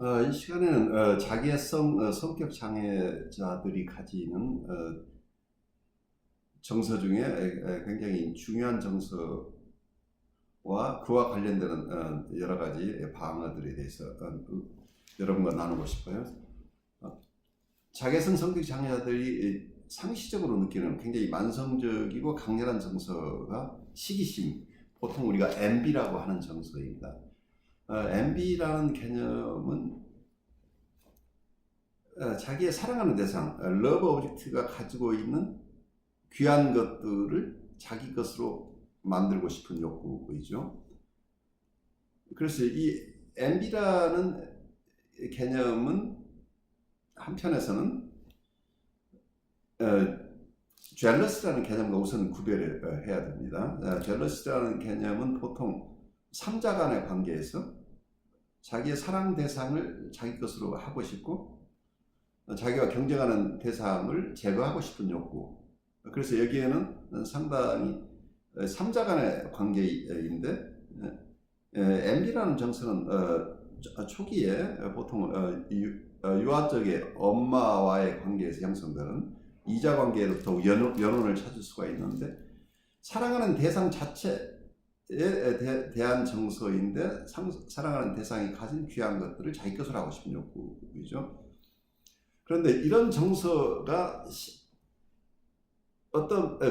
이 시간에는 자기의 성격 장애자들이 가지는 정서 중에 굉장히 중요한 정서와 그와 관련되는 여러 가지 방어들에 대해서 여러분과 나누고 싶어요. 자기성 성격 장애자들이 상시적으로 느끼는 굉장히 만성적이고 강렬한 정서가 시기심, 보통 우리가 MB라고 하는 정서입니다. MB라는 개념은 자기의 사랑하는 대상, 러브 오브젝트가 가지고 있는 귀한 것들을 자기 것으로 만들고 싶은 욕구이죠. 그래서 이 MB라는 개념은 한편에서는 젤러스라는 개념과 우선 구별을 해야 됩니다. 젤러스라는 개념은 보통 3자 간의 관계에서 자기의 사랑 대상을 자기 것으로 하고 싶고 자기가 경쟁하는 대상을 제거하고 싶은 욕구. 그래서 여기에는 상당히 3자 간의 관계인데 MB라는 정서는 초기에 보통 유아적의 엄마와의 관계에서 형성되는 이자 관계로부터 연원을 찾을 수가 있는데 사랑하는 대상 자체에 대한 정서인데 사랑하는 대상이 가진 귀한 것들을 자기 것으로 하고 싶은 욕구이죠. 그런데 이런 정서가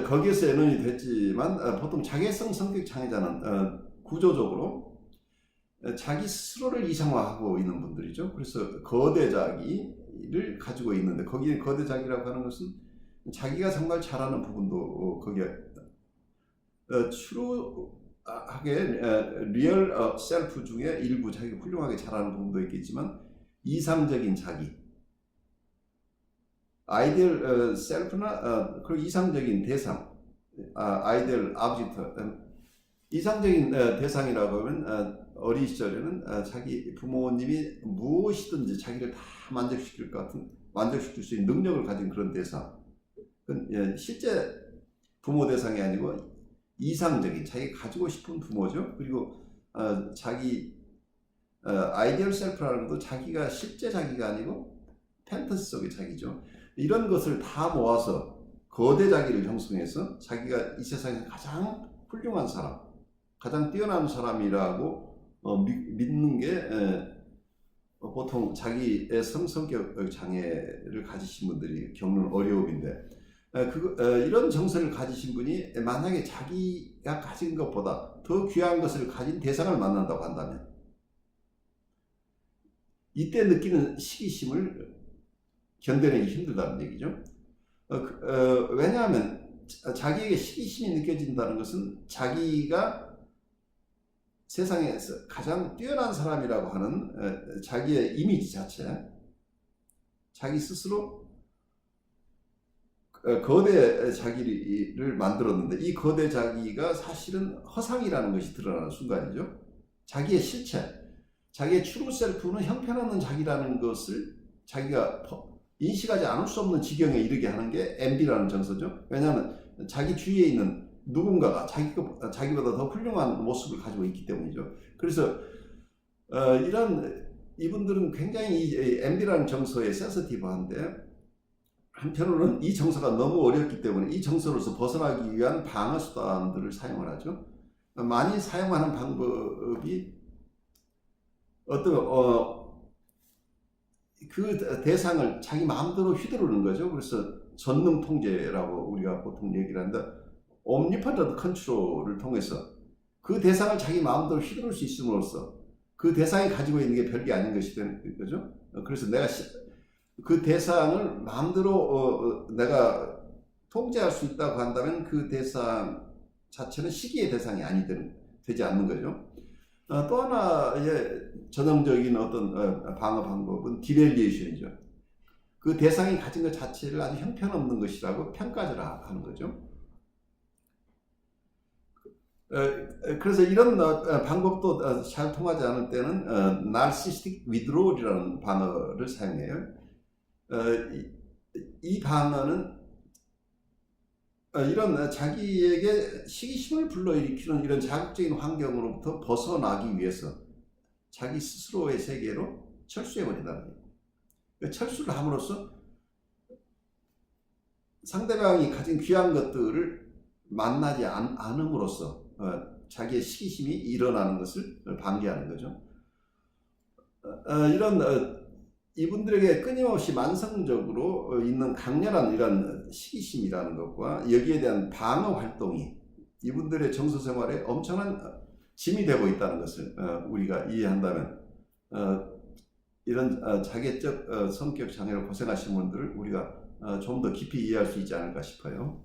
거기에서 연원이 됐지만 보통 자개성 성격 장애자는 구조적으로 자기 스스로를 이상화하고 있는 분들이죠. 그래서 거대자기를 가지고 있는데 거기에 거대자기라고 하는 것은 자기가 정말 잘하는 부분도 거기에 추루하게 리얼 셀프 중에 일부 자기가 훌륭하게 잘하는 부분도 있겠지만 이상적인 자기, 아이디얼 셀프나 그리고 이상적인 대상, 아이디얼 아브젝트, 이상적인 대상이라고 하면 어린 시절에는 자기 부모님이 무엇이든지 자기를 다 만족시킬 수 있는 능력을 가진 그런 대상. 실제 부모 대상이 아니고 이상적인 자기가 가지고 싶은 부모죠. 그리고 자기 아이디얼 셀프라는 것도 자기가 실제 자기가 아니고 팬터시 속의 자기죠. 이런 것을 다 모아서 거대 자기를 형성해서 자기가 이 세상에서 가장 훌륭한 사람, 가장 뛰어난 사람이라고 믿는 게 보통 자기의 성격 장애를 가지신 분들이 겪는 어려움인데 이런 정서를 가지신 분이 만약에 자기가 가진 것보다 더 귀한 것을 가진 대상을 만난다고 한다면 이때 느끼는 시기심을 견뎌내기 힘들다는 얘기죠. 왜냐하면 자기에게 시기심이 느껴진다는 것은 자기가 세상에서 가장 뛰어난 사람이라고 하는 자기의 이미지 자체, 자기 스스로 거대 자기를 만들었는데 이 거대 자기가 사실은 허상이라는 것이 드러나는 순간이죠. 자기의 실체, 자기의 트루 셀프는 형편없는 자기라는 것을 자기가 인식하지 않을 수 없는 지경에 이르게 하는 게 MB라는 정서죠. 왜냐하면 자기 주위에 있는 누군가가 자기보다 더 훌륭한 모습을 가지고 있기 때문이죠. 그래서 이분들은 굉장히 이 MB라는 정서에 센서티브한데 한편으로는 이 정서가 너무 어렵기 때문에 이 정서로서 벗어나기 위한 방어 수단들을 사용을 하죠. 많이 사용하는 방법이 그 대상을 자기 마음대로 휘두르는 거죠. 그래서 전능 통제라고 우리가 보통 얘기를 하는데 옴니퍼런트 컨트롤을 통해서 그 대상을 자기 마음대로 휘두를 수 있음으로써 그 대상이 가지고 있는 게 별게 아닌 것이 되는 거죠. 그래서 내가 그 대상을 마음대로 내가 통제할 수 있다고 한다면 그 대상 자체는 시기의 대상이 되지 않는 거죠. 또 하나의 전형적인 어떤 방어 방법은 디밸리에이션이죠. 그 대상이 가진 것 자체를 아주 형편없는 것이라고 평가를 하는 거죠. 그래서 이런 방법도 잘 통하지 않을 때는 narcissistic withdrawal이라는 방어를 사용해요. 이 방어는 이런 자기에게 시기심을 불러일으키는 이런 자극적인 환경으로부터 벗어나기 위해서 자기 스스로의 세계로 철수해버린다는 거예요. 철수를 함으로써 상대방이 가진 귀한 것들을 만나지 않음으로써 자기의 시기심이 일어나는 것을 방지하는 거죠. 이런 이분들에게 끊임없이 만성적으로 있는 강렬한 이런 시기심이라는 것과 여기에 대한 방어 활동이 이분들의 정서 생활에 엄청난 짐이 되고 있다는 것을 우리가 이해한다면 이런 자객적 성격 장애로 고생하시는 분들을 우리가 좀 더 깊이 이해할 수 있지 않을까 싶어요.